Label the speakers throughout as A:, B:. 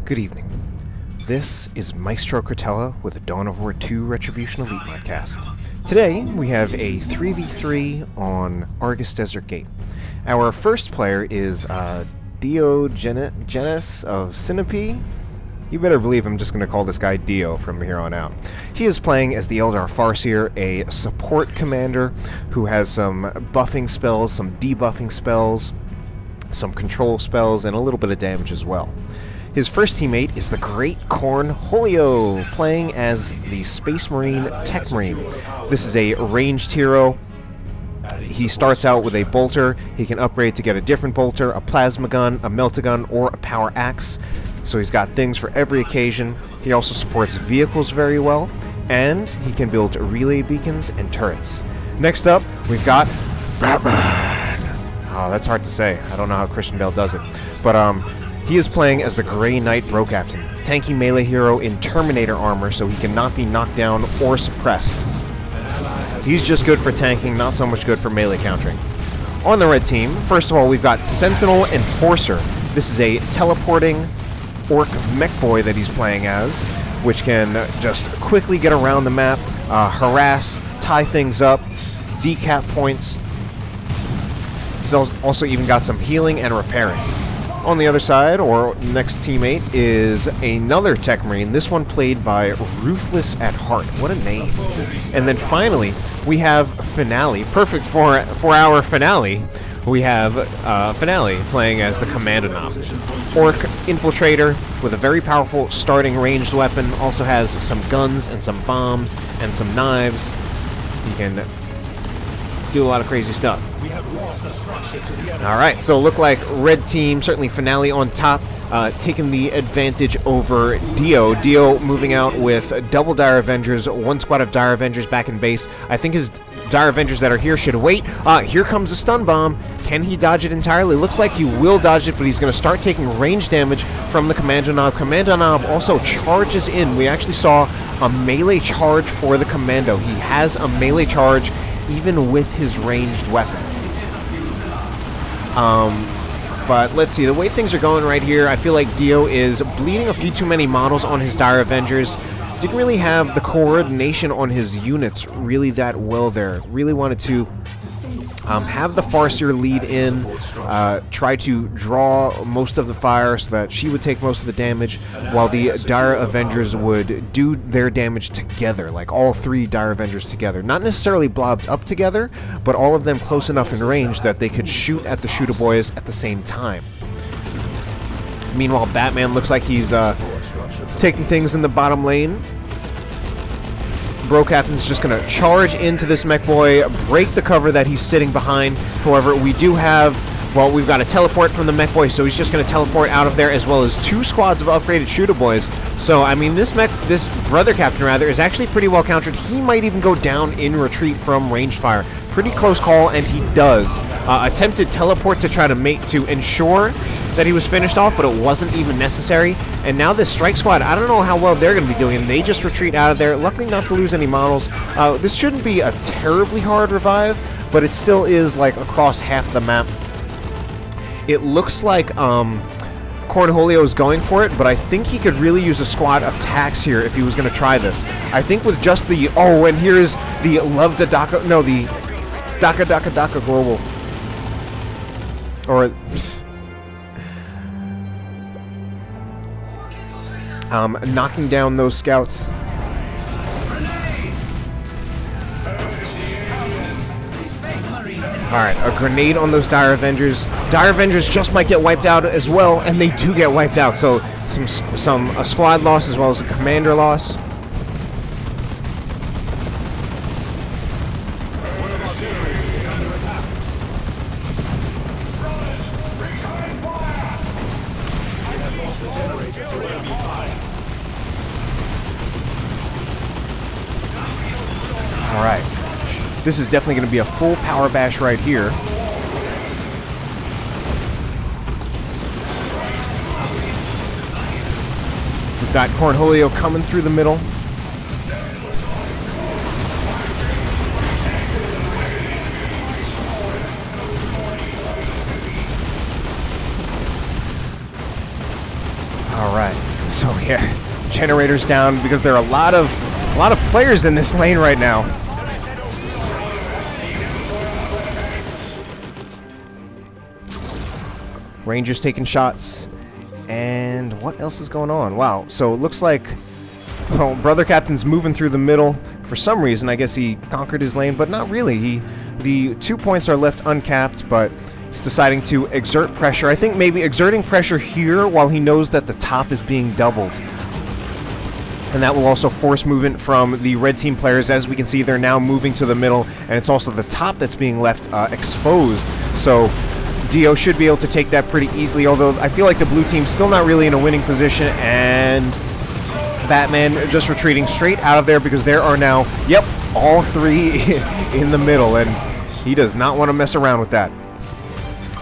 A: Good evening. This is Maestro Cretella with the Dawn of War 2 Retribution Elite Modcast. Today, we have a 3v3 on Argus Desert Gate. Our first player is Diogenes of Sinope. You better believe I'm just going to call this guy Dio from here on out. He is playing as the Eldar Farseer, a support commander who has some buffing spells, some debuffing spells, some control spells, and a little bit of damage as well. His first teammate is the great Cornholio, playing as the Space Marine Techmarine. This is a ranged hero. He starts out with a bolter. He can upgrade to get a different bolter, a plasma gun, a melta-gun, or a power axe. So he's got things for every occasion. He also supports vehicles very well, and he can build relay beacons and turrets. Next up, we've got Batman. Oh, that's hard to say. I don't know how Christian Bale does it. But he is playing as the Grey Knight Bro Captain, tanky melee hero in Terminator armor, so he cannot be knocked down or suppressed. He's just good for tanking, not so much good for melee countering. On the red team, first of all, we've got Sentinel and Farseer. This is a teleporting orc Mekboy that he's playing as, which can just quickly get around the map, harass, tie things up, decap points. He's also even got some healing and repairing. On the other side, or next teammate, is another Techmarine, this one played by Ruthless at heart. What a name. And then finally, we have Finale. Perfect for our finale. We have Finale playing as the Kommando Nob. Orc infiltrator with a very powerful starting ranged weapon. Also has some guns and some bombs and some knives. He can do a lot of crazy stuff. Alright, so look like red team, certainly Finale on top, taking the advantage over Dio. Dio moving out with double Dire Avengers, one squad of Dire Avengers back in base. I think his Dire Avengers that are here should wait. Here comes a stun bomb. Can he dodge it entirely? Looks like he will dodge it, but he's going to start taking range damage from the Kommando Nob. Kommando Nob also charges in. We actually saw a melee charge for the Commando. He has a melee charge even with his ranged weapon. But let's see, the way things are going right here, I feel like Dio is bleeding a few too many models on his Dire Avengers. Didn't really have the coordination on his units really that well there. Really wanted to have the Farseer lead in, try to draw most of the fire so that she would take most of the damage, while the Dire Avengers would do their damage together, like all three Dire Avengers together. Not necessarily blobbed up together, but all of them close enough in range that they could shoot at the Shooter Boys at the same time. Meanwhile, Batman looks like he's taking things in the bottom lane. Bro Captain's just going to charge into this Mekboy, break the cover that he's sitting behind. However, we do have, well, we've got a teleport from the Mekboy, so he's just going to teleport out of there, as well as two squads of upgraded Shooter Boys. So, I mean, this Brother Captain, rather, is actually pretty well countered. He might even go down in retreat from ranged fire. Pretty close call, and he does. Attempted teleport to try to ensure that he was finished off, but it wasn't even necessary. And now this Strike Squad, I don't know how well they're going to be doing, and they just retreat out of there. Luckily not to lose any models. This shouldn't be a terribly hard revive, but it still is like across half the map. It looks like Cornholio is going for it, but I think he could really use a squad of tax here if he was going to try this. I think with just the, and here's the Love to Daka, no, the Daka Global. Or knocking down those scouts. Alright, a grenade on those Dire Avengers. Dire Avengers just might get wiped out as well, and they do get wiped out. So a squad loss as well as a commander loss. Alright, this is definitely going to be a full power bash right here. We've got Cornholio coming through the middle. Alright. generators down because there are a lot of players in this lane right now. Rangers taking shots. And what else is going on? Wow, so it looks like Brother Captain's moving through the middle. For some reason, I guess he conquered his lane, but not really. The 2 points are left uncapped, but he's deciding to exert pressure. I think maybe exerting pressure here while he knows that the top is being doubled. And that will also force movement from the red team players. As we can see, they're now moving to the middle, and it's also the top that's being left exposed. So Dio should be able to take that pretty easily, although I feel like the blue team's still not really in a winning position, and Batman just retreating straight out of there because there are now, yep, all three in the middle, and he does not want to mess around with that.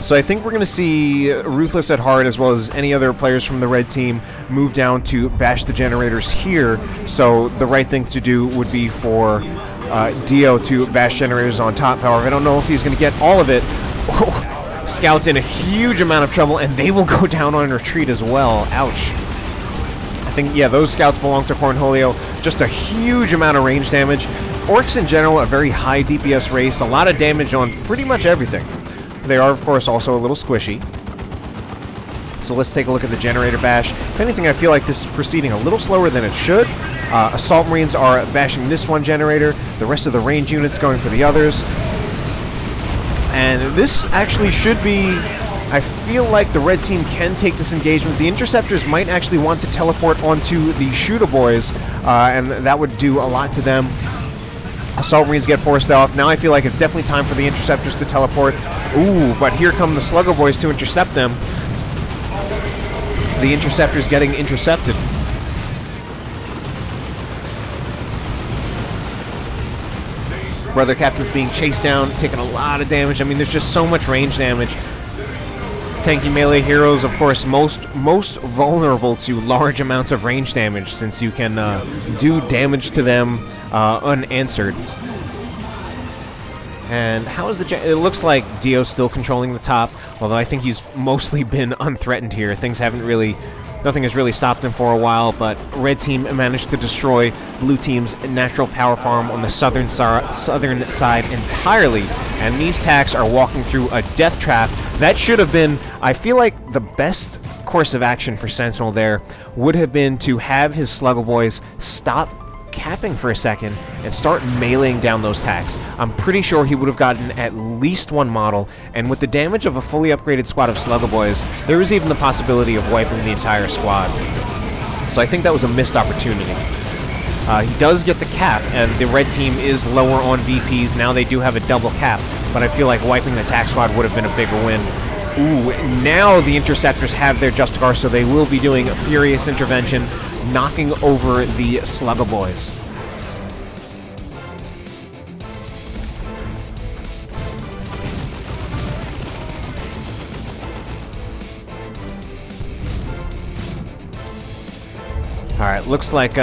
A: So I think we're going to see Ruthless at heart, as well as any other players from the red team, move down to bash the generators here. So the right thing to do would be for Dio to bash generators on top. However, I don't know if he's going to get all of it. Scouts in a huge amount of trouble, and they will go down on retreat as well. Ouch. I think, yeah, those scouts belong to Cornholio. Just a huge amount of range damage. Orcs in general, a very high DPS race. A lot of damage on pretty much everything. They are, of course, also a little squishy. So let's take a look at the generator bash. If anything, I feel like this is proceeding a little slower than it should. Assault Marines are bashing this one generator. The rest of the range units going for the others. And this actually should be, I feel like the red team can take this engagement. The interceptors might actually want to teleport onto the shooter boys, and that would do a lot to them. Assault Marines get forced off. Now I feel like it's definitely time for the interceptors to teleport. Ooh, but here come the slugger boys to intercept them. The interceptors getting intercepted. Brother Captain's being chased down, taking a lot of damage. I mean, there's just so much range damage. Tanky melee heroes, of course, most vulnerable to large amounts of range damage, since you can do damage to them unanswered. And how is the... It looks like Dio's still controlling the top, although I think he's mostly been unthreatened here. Things haven't really... Nothing has really stopped him for a while, but red team managed to destroy blue team's natural power farm on the southern side entirely. And these tanks are walking through a death trap. That should have been, I feel like, the best course of action for Sentinel there would have been to have his Sluggle Boys stop capping for a second and start meleeing down those tacks. I'm pretty sure he would have gotten at least one model, and with the damage of a fully upgraded squad of Sluggle Boys, there was even the possibility of wiping the entire squad. So I think that was a missed opportunity. He does get the cap, and the red team is lower on VPs. Now they do have a double cap, but I feel like wiping the attack squad would have been a bigger win. Ooh, now the interceptors have their Justicar, so they will be doing a furious intervention, knocking over the Slugger Boys. Alright, looks like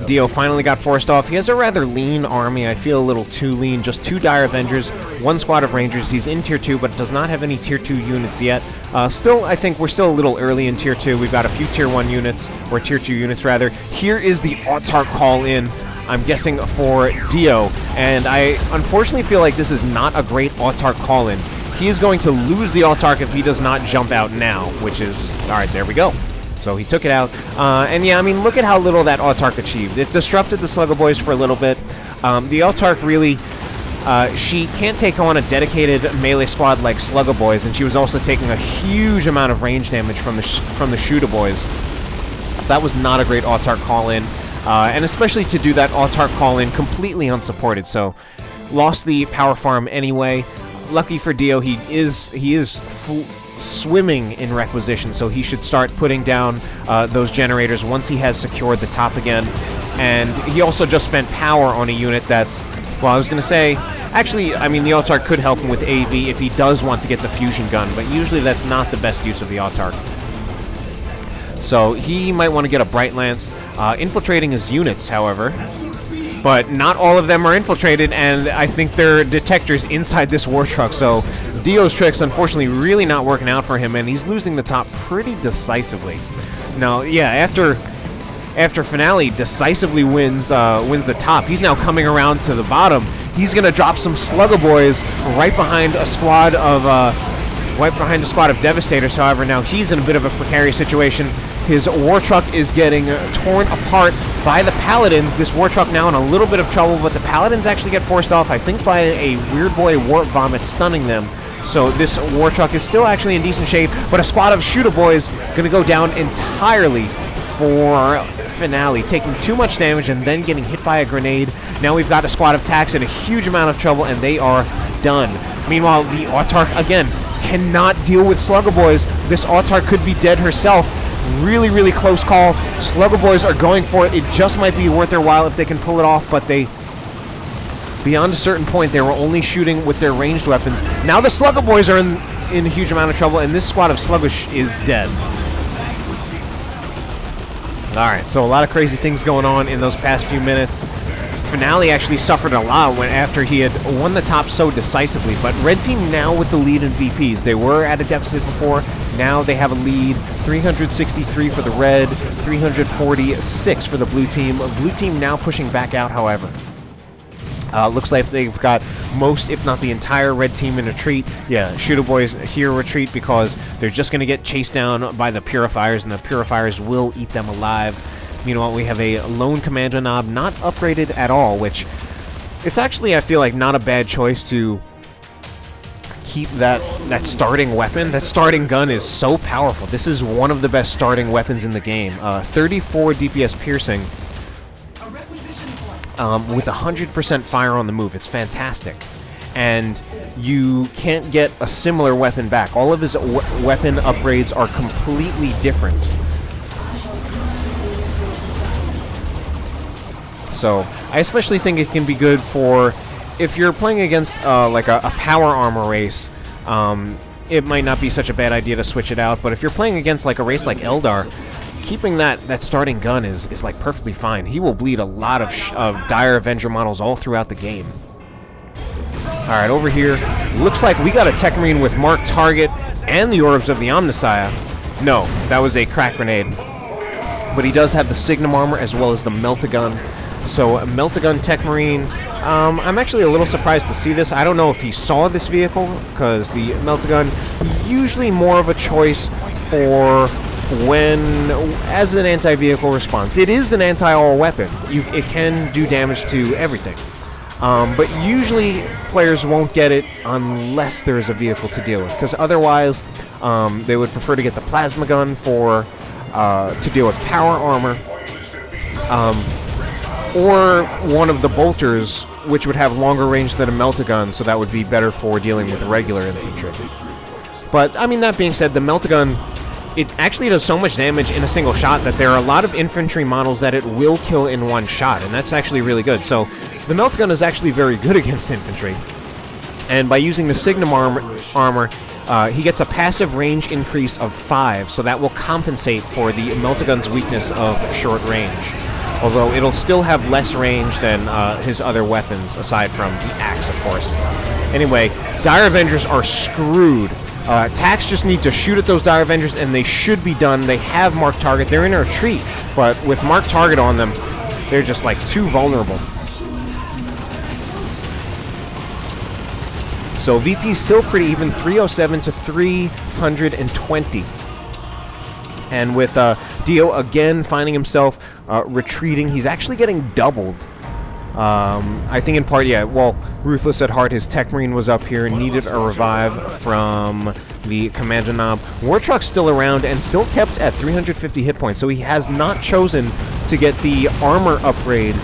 A: Dio finally got forced off. He has a rather lean army. I feel a little too lean. Just 2 Dire Avengers, 1 squad of Rangers. He's in Tier 2, but does not have any Tier 2 units yet. Still, I think we're still a little early in Tier 2. We've got a few Tier 1 units, or Tier 2 units, rather. Here is the Autarch call-in, I'm guessing, for Dio. And I unfortunately feel like this is not a great Autarch call-in. He is going to lose the Autarch if he does not jump out now, which is... Alright, there we go. So he took it out. And yeah, I mean, look at how little that Autarch achieved. It disrupted the Slugger Boys for a little bit. The Autarch really... she can't take on a dedicated melee squad like Slugger Boys, and she was also taking a huge amount of range damage from the Shooter Boys. So that was not a great Autarch call-in. And especially to do that Autarch call-in completely unsupported. So lost the power farm anyway. Lucky for Dio, he is swimming in requisition, so he should start putting down those generators once he has secured the top again. And he also just spent power on a unit that's, well, I was going to say, actually, I mean, the Autarch could help him with AV if he does want to get the fusion gun, but usually that's not the best use of the Autarch. So he might want to get a Bright Lance, infiltrating his units, however. But not all of them are infiltrated, and I think there are detectors inside this war truck, so Dio's tricks, unfortunately, really not working out for him, and he's losing the top pretty decisively. Now, yeah, after Finale decisively wins the top, he's now coming around to the bottom. He's gonna drop some Slugger Boys right behind a squad of Devastators. However, now he's in a bit of a precarious situation. His war truck is getting torn apart by the Paladins. This war truck now in a little bit of trouble, but the Paladins actually get forced off, I think, by a Weird Boy Warp Vomit stunning them. So this war truck is still actually in decent shape, but a squad of Shooter Boys going to go down entirely for Finale, taking too much damage and then getting hit by a grenade. Now we've got a squad of Tax in a huge amount of trouble, and they are done. Meanwhile, the Autarch, again, cannot deal with Slugger Boys. This Autarch could be dead herself. Really, really close call. Slugger Boys are going for it. It just might be worth their while if they can pull it off, but they... Beyond a certain point, they were only shooting with their ranged weapons. Now the Slugger Boys are in a huge amount of trouble, and this squad of Sluggish is dead. Alright, so a lot of crazy things going on in those past few minutes. Finale actually suffered a lot after he had won the top so decisively, but Red Team now with the lead in VPs. They were at a deficit before. Now they have a lead, 363 for the Red, 346 for the Blue Team. Blue Team now pushing back out, however. Looks like they've got most, if not the entire Red Team in retreat. Yeah, Shooter Boys here retreat because they're just going to get chased down by the Purifiers, and the Purifiers will eat them alive. Meanwhile, we have a lone Kommando Nob, not upgraded at all, which it's actually, I feel like, not a bad choice to keep that starting weapon. That starting gun is so powerful. This is one of the best starting weapons in the game. 34 DPS piercing with 100% fire on the move. It's fantastic. And you can't get a similar weapon back. All of his weapon upgrades are completely different. So I especially think it can be good for if you're playing against like a power armor race. It might not be such a bad idea to switch it out, but if you're playing against like a race like Eldar, keeping that starting gun is like perfectly fine. He will bleed a lot of Dire Avenger models all throughout the game. Alright, over here, looks like we got a Techmarine with marked target and the Orbs of the Omnissiah. No, that was a crack grenade. But he does have the Signum armor as well as the Melt-A-Gun. So, a Melt-A-Gun Techmarine. I'm actually a little surprised to see this. I don't know if he saw this vehicle, because the Melt-A-Gun usually more of a choice for as an anti-vehicle response. It is an anti-all weapon. It can do damage to everything. But usually players won't get it unless there is a vehicle to deal with, because otherwise they would prefer to get the Plasma Gun to deal with power armor. Or one of the bolters, which would have longer range than a Melt-A-Gun, so that would be better for dealing with regular infantry. But, I mean, that being said, the Melt-A-Gun, it actually does so much damage in a single shot that there are a lot of infantry models that it will kill in one shot, and that's actually really good. So, the Melt-A-Gun is actually very good against infantry. And by using the Signum armor, he gets a passive range increase of 5, so that will compensate for the Melt-A-Gun's weakness of short range. Although it'll still have less range than his other weapons, aside from the axe, of course. Anyway, Dire Avengers are screwed. Tax just need to shoot at those Dire Avengers, and they should be done. They have marked target. They're in a retreat, but with marked target on them, they're just, like, too vulnerable. So VP's still pretty even, 307 to 320. And with Dio again finding himself retreating, he's actually getting doubled. I think in part, yeah, well, Ruthless at heart, his Techmarine was up here, needed a revive from the Kommando Nob. War Truck's still around and still kept at 350 hit points, so he has not chosen to get the armor upgrade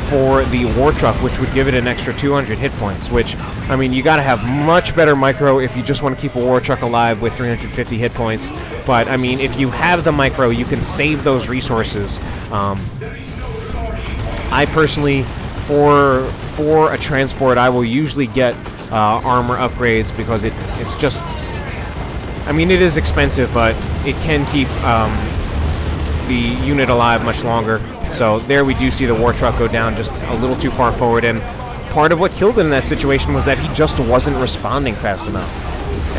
A: for the War Truck, which would give it an extra 200 hit points, which, I mean, you gotta have much better micro if you just want to keep a War Truck alive with 350 hit points. But, I mean, if you have the micro, you can save those resources. I personally, for a transport, I will usually get armor upgrades because it's just, I mean, it is expensive, but it can keep the unit alive much longer. So there we do see the War Truck go down just a little too far forward, and part of what killed him in that situation was that he just wasn't responding fast enough.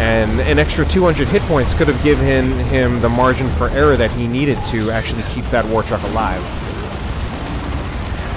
A: and an extra 200 hit points could have given him the margin for error that he needed to actually keep that war truck alive.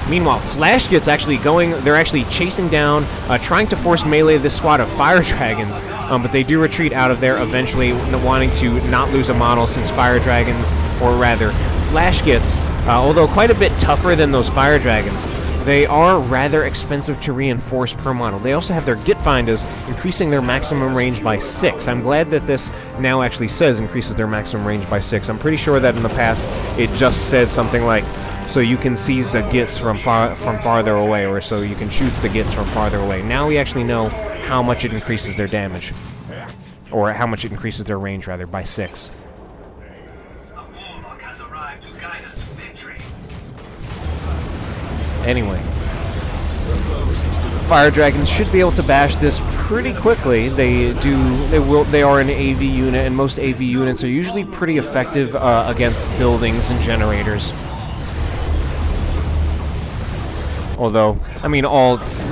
A: Meanwhile, Flash gets actually going. They're actually chasing down, trying to force melee this squad of fire dragons, but they do retreat out of there eventually, wanting to not lose a model since fire dragons, or rather, Flash gets, although quite a bit tougher than those fire dragons, they are rather expensive to reinforce per model. They also have their Git Finders increasing their maximum range by 6. I'm glad that this now actually says increases their maximum range by 6. I'm pretty sure that in the past it just said something like, so you can seize the Gits from farther away, or so you can choose the Gits from farther away. Now we actually know how much it increases their damage, or how much it increases their range, rather, by 6. Anyway, fire dragons should be able to bash this pretty quickly. They are an AV unit, and most AV units are usually pretty effective against buildings and generators. Although, I mean,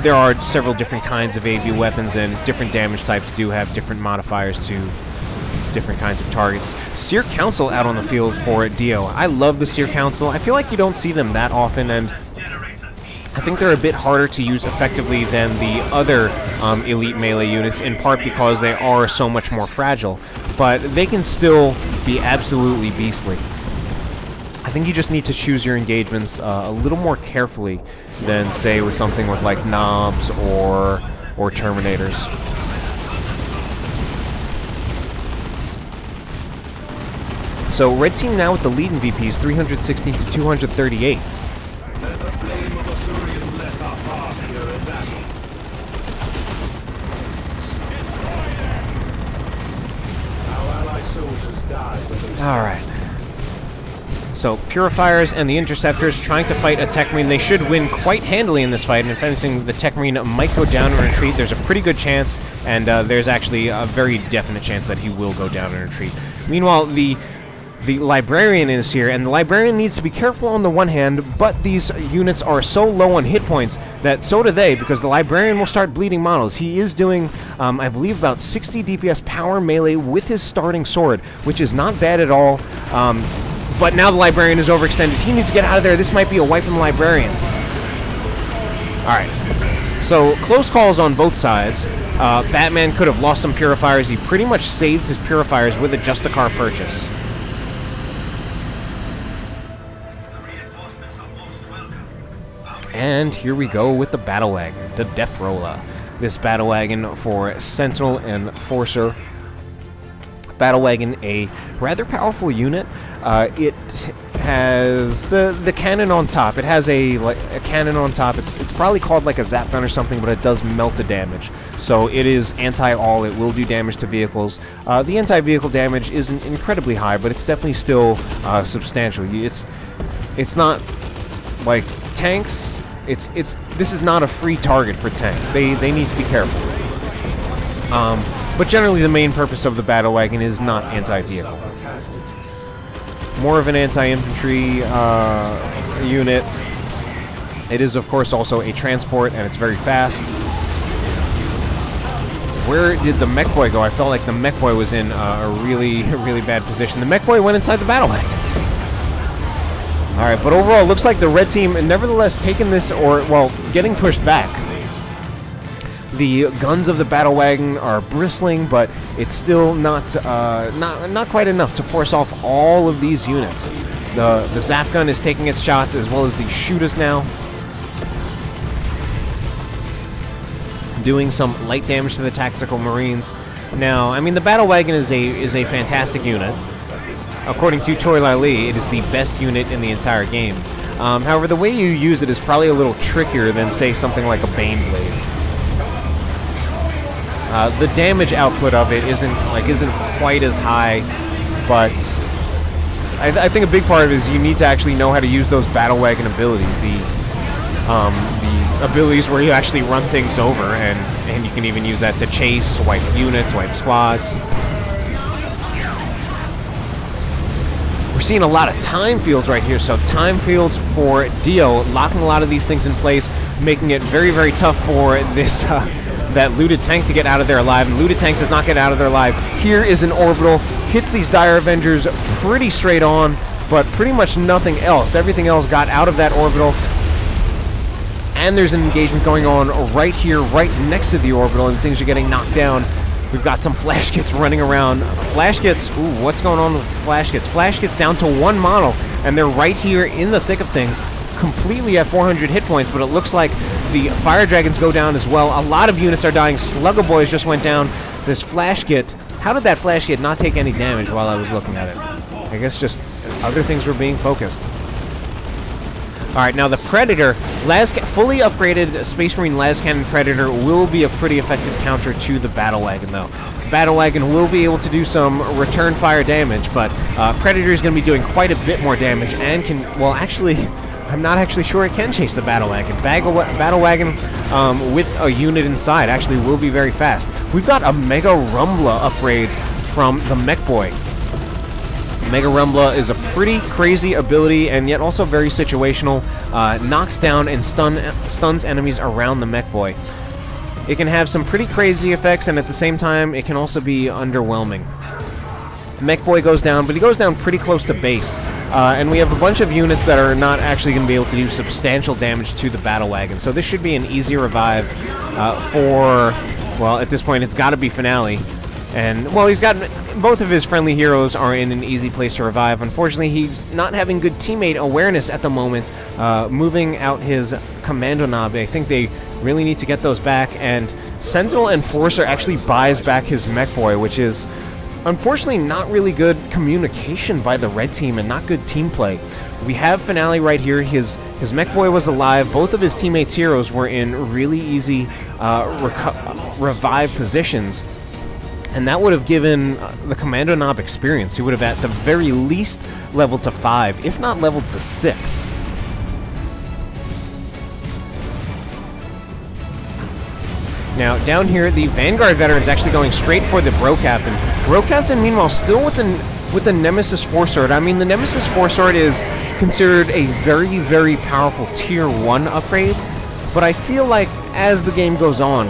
A: there are several different kinds of AV weapons, and different damage types do have different modifiers to different kinds of targets. Seer Council out on the field for Dio. I love the Seer Council. I feel like you don't see them that often, and I think they're a bit harder to use effectively than the other elite melee units, in part because they are so much more fragile, but they can still be absolutely beastly. I think you just need to choose your engagements a little more carefully than, say, with something with like Nobs or Terminators. So red team now with the lead in VPs, 316 to 238. Alright. So, Purifiers and the Interceptors trying to fight a Techmarine. They should win quite handily in this fight, and if anything, the Techmarine might go down and retreat. There's a pretty good chance, and there's actually a very definite chance that he will go down and retreat. Meanwhile, the Librarian is here, and the Librarian needs to be careful on the one hand, but these units are so low on hit points that so do they, because the Librarian will start bleeding models. He is doing, I believe, about 60 DPS power melee with his starting sword, which is not bad at all. But now the Librarian is overextended. He needs to get out of there. This might be a wipe on the Librarian. Alright. So, close calls on both sides. Batman could have lost some Purifiers. He pretty much saved his Purifiers with a Justicar purchase. And here we go with the Battle Wagon, the Death Roller. This Battle Wagon for Sentinel and Farseer. Battle Wagon, a rather powerful unit. It has the cannon on top. It has a cannon on top. It's probably called like a zap gun or something, but it does melta damage. So it is anti-all. It will do damage to vehicles. The anti-vehicle damage isn't incredibly high, but it's definitely still substantial. It's not like tanks. This is not a free target for tanks. They need to be careful. But generally the main purpose of the Battle Wagon is not anti-vehicle. More of an anti-infantry unit. It is, of course, also a transport, and it's very fast. Where did the Mekboy go? I felt like the Mekboy was in a really, really bad position. The Mekboy went inside the Battle Wagon. Alright, but overall, it looks like the red team, nevertheless, taking this, or, well, getting pushed back. The guns of the Battle Wagon are bristling, but it's still not quite enough to force off all of these units. The Zap Gun is taking its shots, as well as the Shooters now. Doing some light damage to the Tactical Marines. Now, I mean, the Battle Wagon is a fantastic unit. According to Toy Lee, it is the best unit in the entire game. However, the way you use it is probably a little trickier than, say, something like a Baneblade. The damage output of it isn't quite as high, but I think a big part of it is you need to actually know how to use those Battle Wagon abilities. The abilities where you actually run things over, and you can even use that to chase, wipe units, wipe squads. We're seeing a lot of time fields right here, so time fields for Dio, locking a lot of these things in place, making it very, very tough for this that looted tank to get out of there alive, and looted tank does not get out of there alive. Here is an orbital, hits these Dire Avengers pretty straight on, but pretty much nothing else. Everything else got out of that orbital. And there's an engagement going on right here, right next to the orbital, and things are getting knocked down. We've got some flash kits running around. Flash kits, ooh, what's going on with flash kits? Flash kits down to one model, and they're right here in the thick of things, completely at 400 hit points, but it looks like the Fire Dragons go down as well. A lot of units are dying. Slugger Boys just went down. This flash kit, how did that flash kit not take any damage while I was looking at it? I guess just other things were being focused. Alright, now the Predator, fully upgraded Space Marine Las Cannon Predator will be a pretty effective counter to the Battle Wagon, though. Battle Wagon will be able to do some return fire damage, but Predator is going to be doing quite a bit more damage and can, well, actually, I'm not actually sure it can chase the Battle Wagon. Battle Wagon with a unit inside actually will be very fast. We've got a Mega Rumbla upgrade from the Mekboy. Mega Rumbla is a pretty crazy ability and yet also very situational. Knocks down and stuns enemies around the Mekboy. It can have some pretty crazy effects, and at the same time it can also be underwhelming. Mekboy goes down, but he goes down pretty close to base. And we have a bunch of units that are not actually going to be able to do substantial damage to the Battle Wagon. So this should be an easy revive for, well, at this point it's got to be Finale. And, well, he's got, both of his friendly heroes are in an easy place to revive. Unfortunately, he's not having good teammate awareness at the moment, moving out his Kommando Nob. I think they really need to get those back, and Sentinel Enforcer actually buys back his Mekboy, which is, unfortunately, not really good communication by the red team and not good team play. We have Finale right here. His Mekboy was alive. Both of his teammates' heroes were in really easy revive positions. And that would have given the Kommando Nob experience. He would have at the very least leveled to 5, if not leveled to 6. Now, down here, the Vanguard veteran's actually going straight for the Bro Captain. Bro Captain, meanwhile, still with the Nemesis 4-Sword. I mean, the Nemesis 4-Sword is considered a very, very powerful Tier 1 upgrade, but I feel like as the game goes on,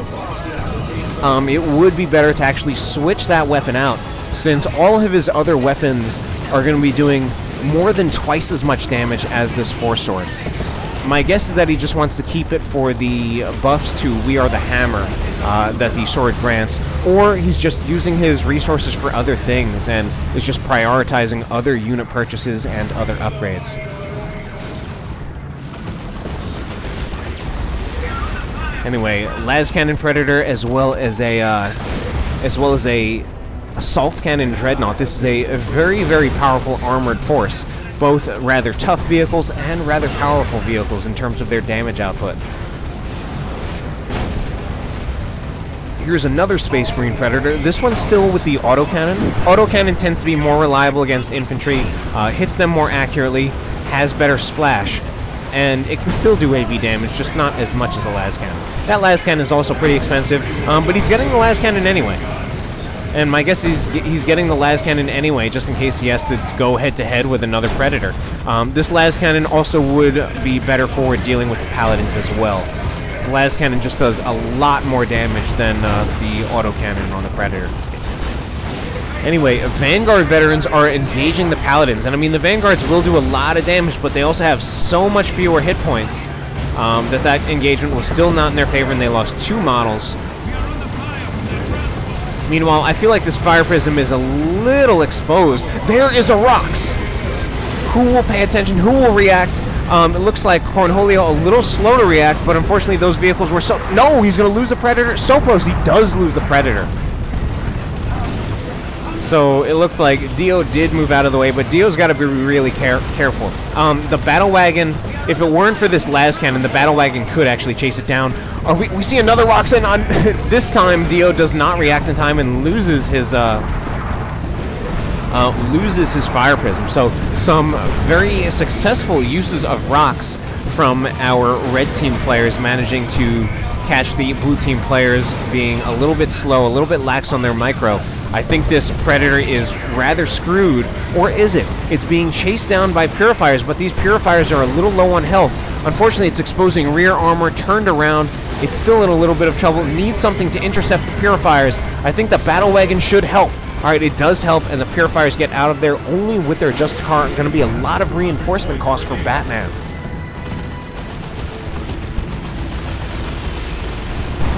A: it would be better to actually switch that weapon out, since all of his other weapons are going to be doing more than twice as much damage as this 4-Sword. My guess is that he just wants to keep it for the buffs to We Are the Hammer that the sword grants, or he's just using his resources for other things and is just prioritizing other unit purchases and other upgrades. Anyway, Las Cannon Predator as well as a Assault Cannon Dreadnought. This is a very, very powerful armored force. Both rather tough vehicles and rather powerful vehicles in terms of their damage output. Here's another Space Marine Predator. This one's still with the autocannon. Autocannon tends to be more reliable against infantry, hits them more accurately, has better splash, and it can still do AV damage, just not as much as a las cannon. That las cannon is also pretty expensive, but he's getting the las cannon anyway. And my guess is he's getting the las cannon anyway, just in case he has to go head-to-head with another Predator. This las cannon also would be better for dealing with the Paladins as well. The las cannon just does a lot more damage than the autocannon on the Predator. Anyway, Vanguard veterans are engaging the Paladins, and I mean the Vanguards will do a lot of damage, but they also have so much fewer hit points that engagement was still not in their favor, and they lost 2 models. Meanwhile, I feel like this Fire Prism is a little exposed. There is a Rox! Who will pay attention? Who will react? It looks like Cornholio a little slow to react, but unfortunately those vehicles were so... No! He's going to lose the Predator! So close! He does lose the Predator. So it looks like Dio did move out of the way, but Dio's got to be really careful. The Battle Wagon, if it weren't for this las cannon, the Battle Wagon could actually chase it down. We see another Roxanne on... This time, Dio does not react in time and loses his Fire Prism. So some very successful uses of rocks from our red team players, managing to catch the blue team players being a little bit slow, a little bit lax on their micro. I think this Predator is rather screwed, or is it? It's being chased down by Purifiers, but these Purifiers are a little low on health. Unfortunately, it's exposing rear armor, turned around, It's still in a little bit of trouble. It needs something to intercept the Purifiers. I think the battle wagon should help. Alright, it does help, and the Purifiers get out of there. Only with their Just car going to be a lot of reinforcement costs for Batman.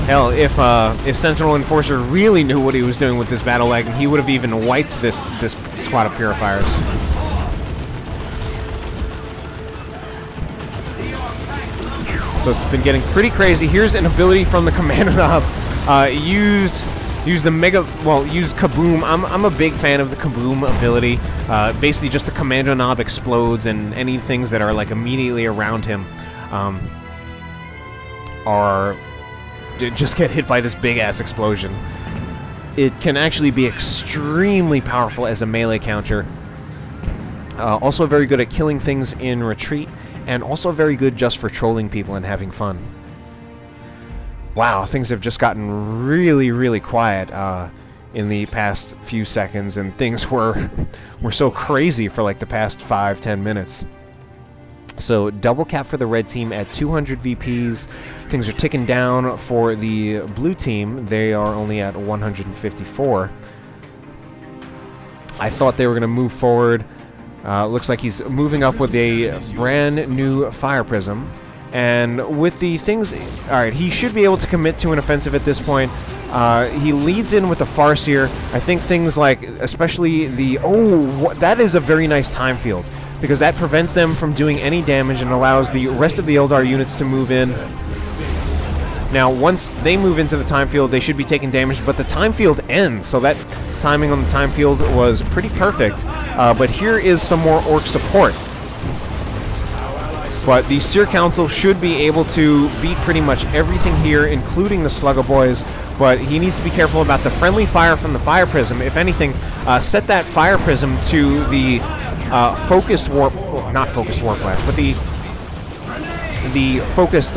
A: Hell, if Sentinel Enforcer really knew what he was doing with this battle wagon, he would have even wiped this squad of Purifiers. So it's been getting pretty crazy. Here's an ability from the Kommando Nob. Use the use Kaboom. I'm a big fan of the Kaboom ability. Basically, just the Kommando Nob explodes, and any things that are like immediately around him just get hit by this big ass explosion. It can actually be extremely powerful as a melee counter. Also very good at killing things in retreat, and also very good just for trolling people and having fun. Wow, things have just gotten really, really quiet in the past few seconds, and things were so crazy for like the past 5-10 minutes. So double cap for the red team at 200 VPs. Things are ticking down for the blue team. They are only at 154. I thought they were going to move forward. Looks like he's moving up with a brand new Fire Prism. And with the things... Alright, he should be able to commit to an offensive at this point. He leads in with the Farseer. I think things like, especially the... Oh, that is a very nice time field, because that prevents them from doing any damage and allows the rest of the Eldar units to move in. Now, once they move into the time field, they should be taking damage, but the time field ends, so that timing on the time field was pretty perfect. But here is some more Orc support. But the Seer Council should be able to beat pretty much everything here, including the Slugger Boys, but he needs to be careful about the friendly fire from the Fire Prism. If anything, set that Fire Prism to the focused warp... Well, not focused warp blast, but the focused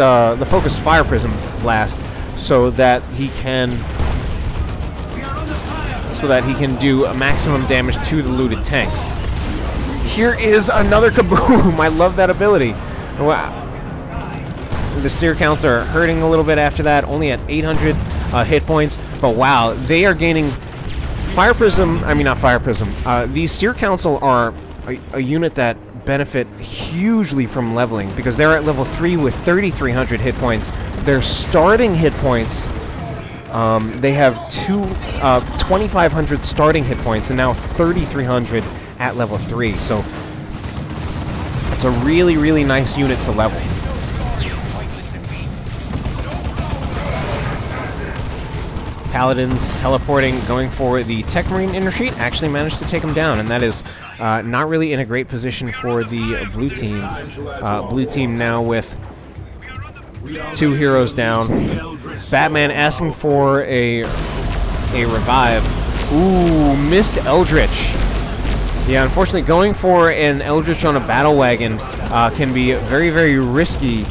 A: Fire Prism blast, so that he can do maximum damage to the looted tanks. Here is another Kaboom! I love that ability. Wow. The Seer Counts are hurting a little bit after that, only at 800 hit points. But wow, they are gaining... Fire Prism... I mean, not Fire Prism. These Seer Council are a unit that benefit hugely from leveling, because they're at level 3 with 3,300 hit points. Their starting hit points... they have 2,500 starting hit points, and now 3,300 at level 3, so it's a really, really nice unit to level. Paladins teleporting, going for the Techmarine in retreat, actually managed to take him down, and that is not really in a great position for the blue team. Blue team now with 2 heroes down. Batman asking for a revive. Ooh, missed Eldritch. Yeah, unfortunately, going for an Eldritch on a battle wagon can be very, very risky,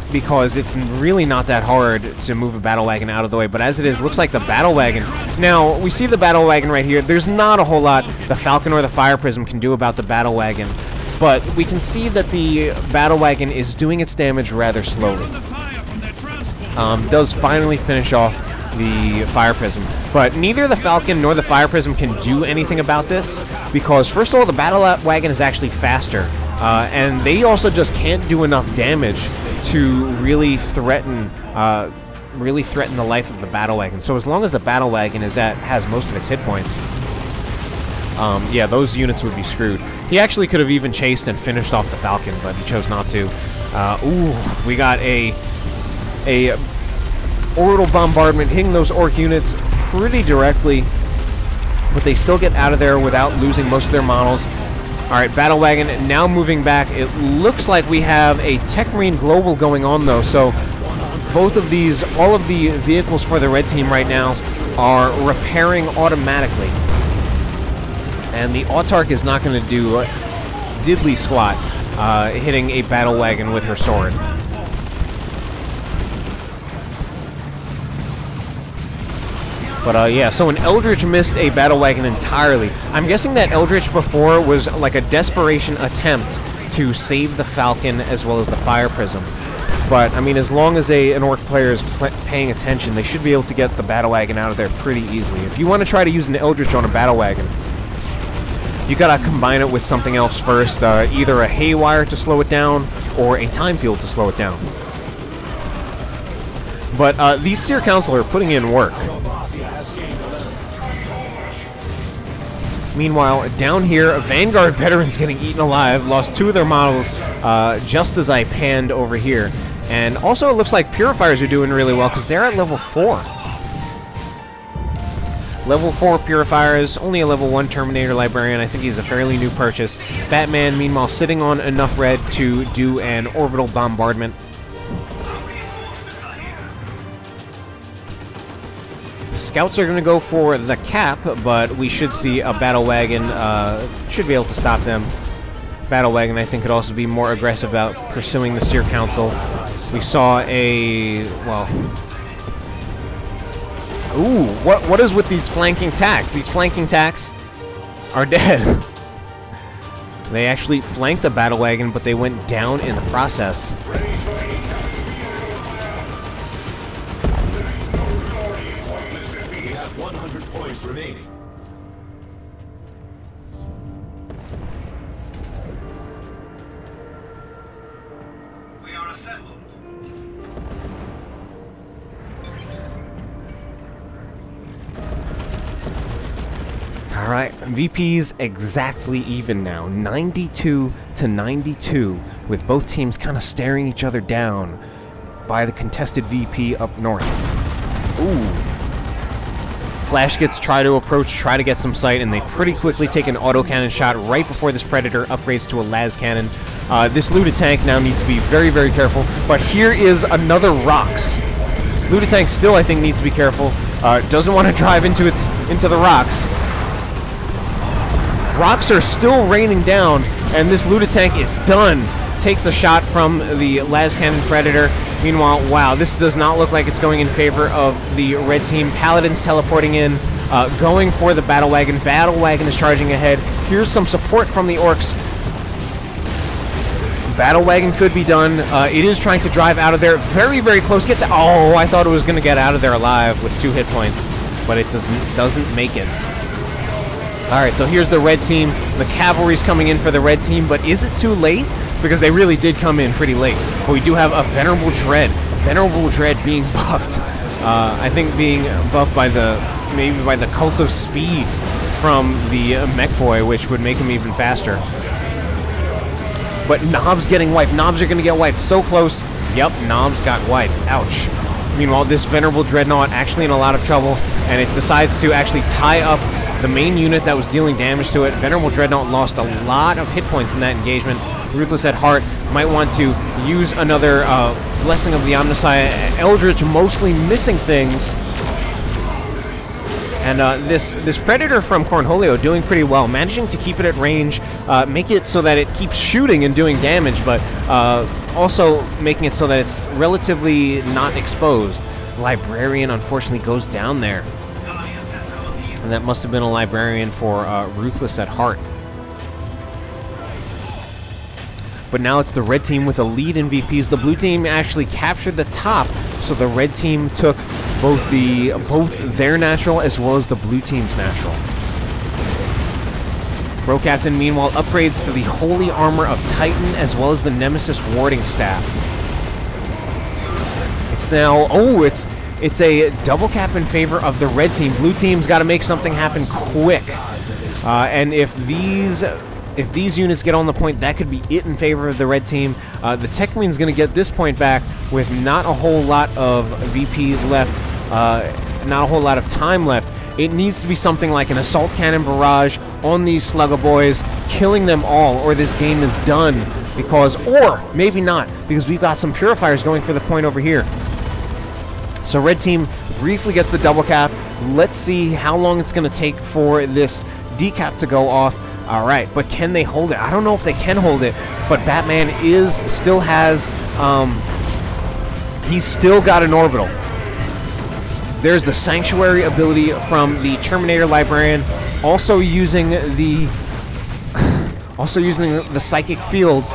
A: because it's really not that hard to move a battle wagon out of the way. But as it is, looks like the battle wagon... Now, we see the battle wagon right here. There's not a whole lot the Falcon or the Fire Prism can do about the battle wagon, but we can see that the battle wagon is doing its damage rather slowly. Does finally finish off the Fire Prism, but neither the Falcon nor the Fire Prism can do anything about this, because first of all, the battle wagon is actually faster, and they also just can't do enough damage to really threaten the life of the battle wagon. So as long as the battle wagon has most of its hit points, yeah, those units would be screwed. He actually could have even chased and finished off the Falcon, but he chose not to. Ooh, we got a orbital bombardment hitting those Orc units pretty directly, but they still get out of there without losing most of their models. Alright, battle wagon now moving back. It looks like we have a Techmarine Global going on, though, so both of these, all of the vehicles for the red team right now are repairing automatically. And the Autarch is not going to do diddly squat hitting a battle wagon with her sword. But yeah, so an Eldritch missed a battle wagon entirely. I'm guessing that Eldritch before was like a desperation attempt to save the Falcon as well as the Fire Prism. But, I mean, as long as an Orc player is paying attention, they should be able to get the Battle Wagon out of there pretty easily. If you want to try to use an Eldritch on a Battle Wagon, you gotta combine it with something else first, either a Haywire to slow it down, or a Time Field to slow it down. But these Seer Council are putting in work. Meanwhile, down here, Vanguard veterans getting eaten alive, lost 2 of their models just as I panned over here. And also it looks like Purifiers are doing really well because they're at level 4. Level 4 Purifiers, only a level 1 Terminator Librarian. I think he's a fairly new purchase. Batman, meanwhile, sitting on enough red to do an orbital bombardment. Scouts are going to go for the cap, but we should see a Battle Wagon, should be able to stop them. Battle Wagon, I think, could also be more aggressive about pursuing the Seer Council. We saw a, well... Ooh, what is with these flanking tacks? These flanking tacks are dead. They actually flanked the Battle Wagon, but they went down in the process.
B: Remaining. We are assembled.
A: All right, VP's exactly even now, 92 to 92, with both teams kind of staring each other down by the contested VP up north. Ooh. Flash gets try to approach, try to get some sight, and they pretty quickly take an autocannon shot right before this Predator upgrades to a las cannon. This looted tank now needs to be very, very careful, but here is another Rox. Looted tank still, I think, needs to be careful. Doesn't want to drive into the rocks. Rocks are still raining down, and this looted tank is done. Takes a shot from the las cannon Predator. Meanwhile, wow, this does not look like it's going in favor of the red team. Paladins teleporting in, going for the Battle Wagon. Battle Wagon is charging ahead. Here's some support from the Orcs. Battle Wagon could be done. It is trying to drive out of there. Very, very close. Gets. Oh, I thought it was going to get out of there alive with 2 hit points, but it doesn't make it. All right, so here's the red team. The cavalry's coming in for the red team, but is it too late? Because they really did come in pretty late. But we do have a Venerable Dread. Venerable Dread being buffed. I think being buffed by maybe by the Cult of Speed from the Mekboy, which would make him even faster. But Nob's getting wiped. Nobs are going to get wiped. So close. Yep, Nobs got wiped. Ouch. Meanwhile, this Venerable Dreadnought actually in a lot of trouble, and it decides to actually tie up the main unit that was dealing damage to it. Venerable Dreadnought lost a lot of hit points in that engagement. Ruthless at heart might want to use another Blessing of the Omnissiah. Eldritch mostly missing things. And this Predator from Cornholio doing pretty well, managing to keep it at range, make it so that it keeps shooting and doing damage, but also making it so that it's relatively not exposed. Librarian unfortunately goes down there. And that must have been a Librarian for Ruthless at heart. But now it's the red team with a lead in VPs. The blue team actually captured the top, so the red team took both their natural as well as the blue team's natural. Bro Captain, meanwhile, upgrades to the Holy Armor of Titan as well as the Nemesis Warding Staff. It's now, oh, it's a double cap in favor of the red team. Blue team's got to make something happen quick. And if these units get on the point, that could be it in favor of the red team. The Techmarine's going to get this point back with not a whole lot of VPs left, not a whole lot of time left. It needs to be something like an assault cannon barrage on these Slugger boys, killing them all, or this game is done. Because, or maybe not, because we've got some purifiers going for the point over here. So red team briefly gets the double cap. Let's see how long it's going to take for this decap to go off. All right, but can they hold it? I don't know if they can hold it, but Batman still has, he's still got an orbital. There's the Sanctuary ability from the Terminator Librarian, also using the Psychic Field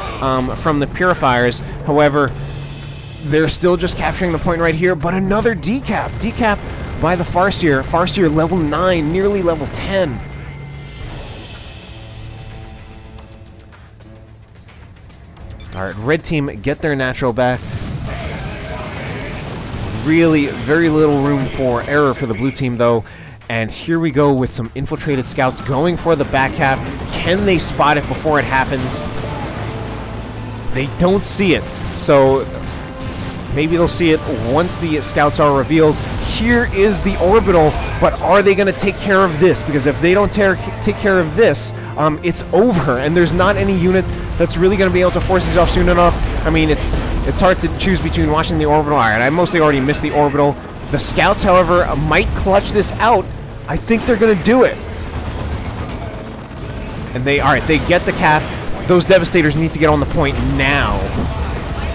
A: from the Purifiers. However, They're still just capturing the point right here, but another decap. Decap by the Farseer. Farseer level 9, nearly level 10. Alright, red team get their natural back. Really, very little room for error for the blue team, though. And here we go with some infiltrated scouts going for the back cap. Can they spot it before it happens? They don't see it. So maybe they'll see it once the scouts are revealed. Here is the orbital, but are they going to take care of this? Because if they don't take care of this, it's over, and there's not any unit that's really going to be able to force these off soon enough. I mean, it's hard to choose between watching the orbital. All right, I mostly already missed the orbital. The scouts, however, might clutch this out. I think they're going to do it. And they get the cap. Those Devastators need to get on the point now.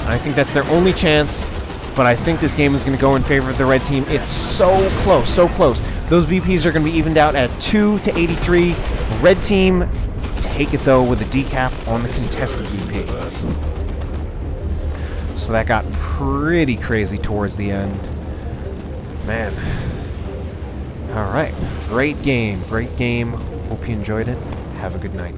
A: I think that's their only chance, but I think this game is going to go in favor of the red team. It's so close, so close. Those VPs are going to be evened out at 2 to 83. Red team take it, though, with a decap on the contested VP. So that got pretty crazy towards the end. Man. All right. Great game. Great game. Hope you enjoyed it. Have a good night.